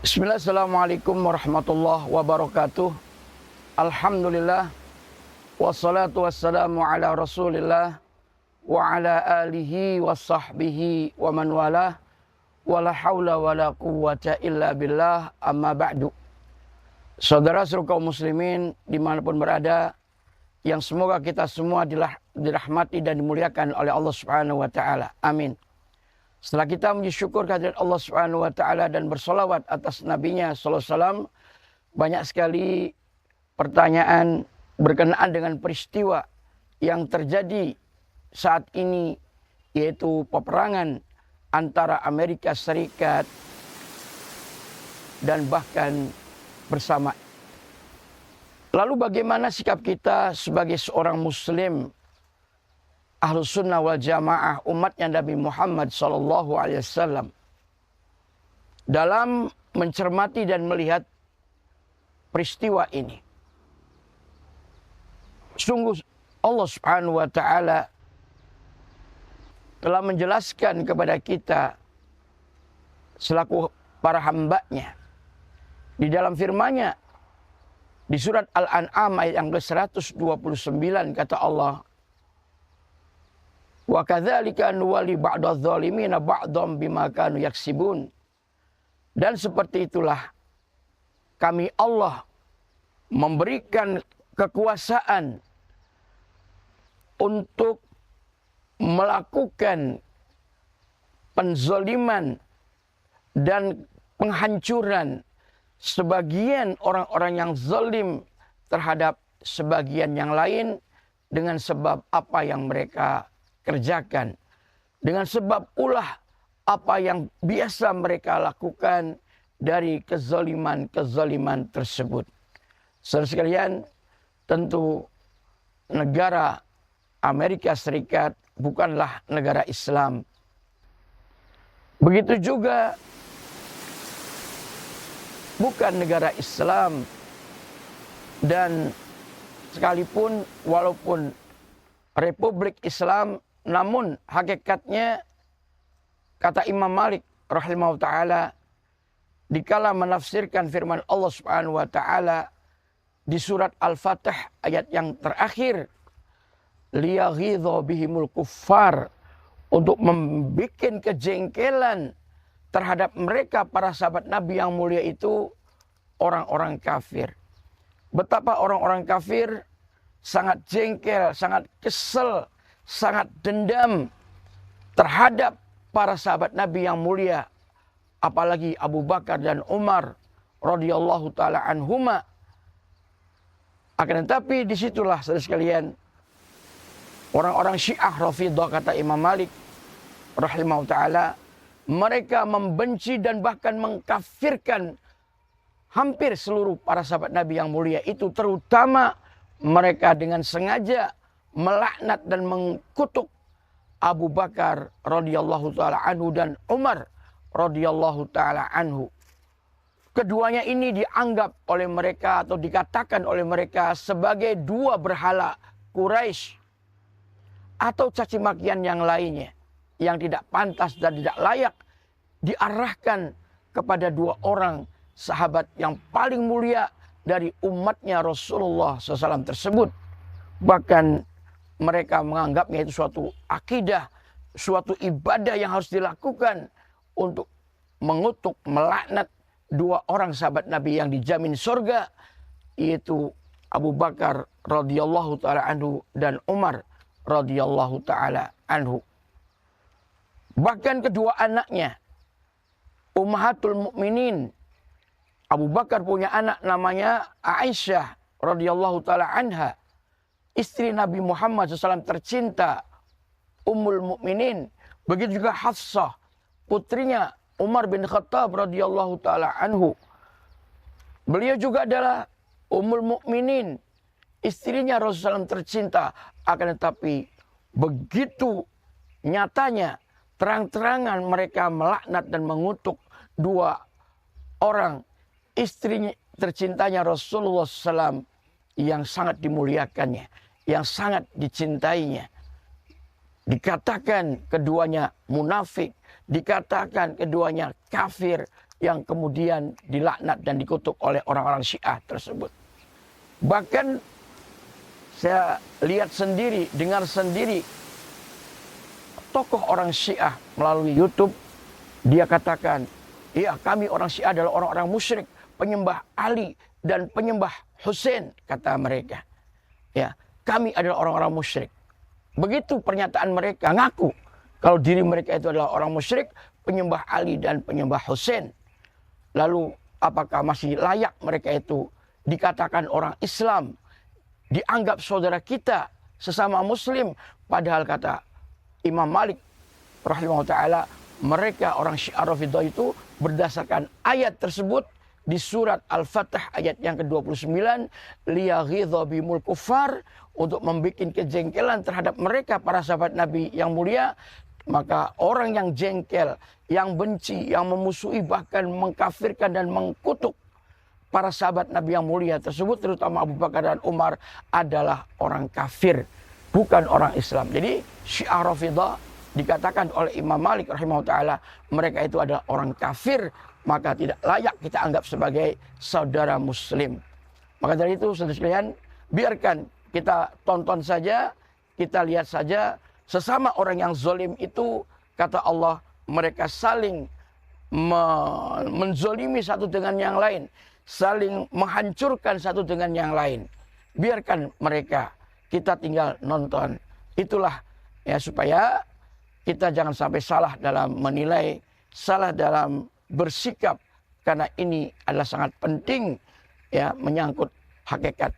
Bismillah, assalamualaikum warahmatullahi wabarakatuh. Alhamdulillah, wassalatu wassalamu ala rasulillah, wa ala alihi wa sahbihi wa man walah, wa la hawla wa la quwwata illa billah, amma ba'du. Saudara seluruh kaum muslimin dimanapun berada, yang semoga kita semua dirahmati dan dimuliakan oleh Allah Subhanahu wa ta'ala. Amin. Setelah kita mensyukur kehadirat Allah Subhanahu wa ta'ala dan bersolawat atas nabinya sallallahu alaihi wasallam, banyak sekali pertanyaan berkenaan dengan peristiwa yang terjadi saat ini, yaitu peperangan antara Amerika Serikat dan bahkan bersama. Lalu bagaimana sikap kita sebagai seorang muslim Ahlus Sunnah wal Jamaah, umatnya Nabi Muhammad SAW, dalam mencermati dan melihat peristiwa ini? Sungguh Allah Subhanahu wa ta'ala telah menjelaskan kepada kita selaku para hambanya di dalam firman-Nya di surat Al-An'am ayat yang ke-129, kata Allah, wa kadzalika nuwalli ba'dadz zalimina ba'dhum bima kanu yaksibun. Dan seperti itulah kami Allah memberikan kekuasaan untuk melakukan penzaliman dan penghancuran sebagian orang-orang yang zalim terhadap sebagian yang lain dengan sebab apa yang mereka kerjakan, dengan sebab ulah apa yang biasa mereka lakukan dari kezaliman-kezaliman tersebut. Saudara sekalian, tentu negara Amerika Serikat bukanlah negara Islam. Begitu juga bukan negara Islam, dan sekalipun walaupun Republik Islam, namun hakikatnya, kata Imam Malik rahimahullah ta'ala, dikala menafsirkan firman Allah Subhanahu wa ta'ala di surat Al-Fatih ayat yang terakhir, liyaghidha bihimul kuffar, untuk membuat kejengkelan terhadap mereka para sahabat Nabi yang mulia itu, orang-orang kafir. Betapa orang-orang kafir sangat jengkel, sangat kesel, sangat dendam terhadap para sahabat Nabi yang mulia, apalagi Abu Bakar dan Umar radhiyallahu taala anhuma. Akan tetapi disitulah saudara sekalian, orang-orang Syiah Rafidhah, kata Imam Malik rahimahullah taala, mereka membenci dan bahkan mengkafirkan hampir seluruh para sahabat Nabi yang mulia itu, terutama mereka dengan sengaja melaknat dan mengkutuk Abu Bakar radhiyallahu taala anhu dan Umar radhiyallahu taala anhu. Keduanya ini dianggap oleh mereka atau dikatakan oleh mereka sebagai dua berhala Quraisy atau caci makian yang lainnya yang tidak pantas dan tidak layak diarahkan kepada dua orang sahabat yang paling mulia dari umatnya Rasulullah SAW tersebut. Bahkan mereka menganggapnya itu suatu akidah, suatu ibadah yang harus dilakukan untuk mengutuk, melaknat dua orang sahabat Nabi yang dijamin surga, yaitu Abu Bakar radhiyallahu taala anhu dan Umar radhiyallahu taala anhu. Bahkan kedua anaknya, Ummahatul Mukminin, Abu Bakar punya anak namanya Aisyah radhiyallahu taala anha, istri Nabi Muhammad SAW tercinta, Ummul Mukminin. Begitu juga Hafsah, putrinya Umar bin Khattab radhiyallahu taala anhu. Beliau juga adalah Ummul Mukminin, istrinya Rasulullah SAW tercinta. Akan tetapi begitu nyatanya, terang-terangan mereka melaknat dan mengutuk dua orang istri tercintanya Rasulullah SAW yang sangat dimuliakannya, yang sangat dicintainya. Dikatakan keduanya munafik, dikatakan keduanya kafir, yang kemudian dilaknat dan dikutuk oleh orang-orang Syiah tersebut. Bahkan saya lihat sendiri, dengar sendiri, tokoh orang Syiah melalui YouTube, dia katakan, ya kami orang Syiah adalah orang-orang musyrik, penyembah Ali dan penyembah Hussein, kata mereka. Ya, kami adalah orang-orang musyrik. Begitu pernyataan mereka, ngaku kalau diri mereka itu adalah orang musyrik, penyembah Ali dan penyembah Hussein. Lalu apakah masih layak mereka itu dikatakan orang Islam, dianggap saudara kita sesama muslim? Padahal kata Imam Malik rahimahullah ta'ala, mereka orang Syiah Rafidhah itu berdasarkan ayat tersebut di surat Al-Fatah ayat yang ke-29, liyaghidha bimul kufar, untuk membuat kejengkelan terhadap mereka para sahabat Nabi yang mulia. Maka orang yang jengkel, yang benci, yang memusuhi, bahkan mengkafirkan dan mengkutuk para sahabat Nabi yang mulia tersebut, terutama Abu Bakar dan Umar, adalah orang kafir, bukan orang Islam. Jadi Syiah Rafidhah dikatakan oleh Imam Malik rahimahullah ta'ala, mereka itu adalah orang kafir, maka tidak layak kita anggap sebagai saudara muslim. Maka dari itu, saudara sekalian, biarkan kita tonton saja, kita lihat saja, sesama orang yang zalim itu, kata Allah, mereka saling menzolimi satu dengan yang lain, saling menghancurkan satu dengan yang lain. Biarkan mereka, kita tinggal nonton. Itulah ya, supaya kita jangan sampai salah dalam menilai, salah dalam bersikap, karena ini adalah sangat penting ya, menyangkut hakikat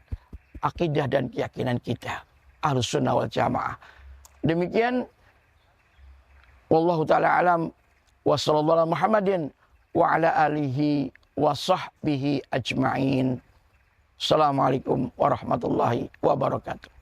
akidah dan keyakinan kita Ahlus Sunnah wal Jamaah. Demikian, wallahu taala alam, wa sallallahu ala Muhammadin wa ala alihi wa sahbihi ajma'in. Assalamualaikum warahmatullahi wabarakatuh.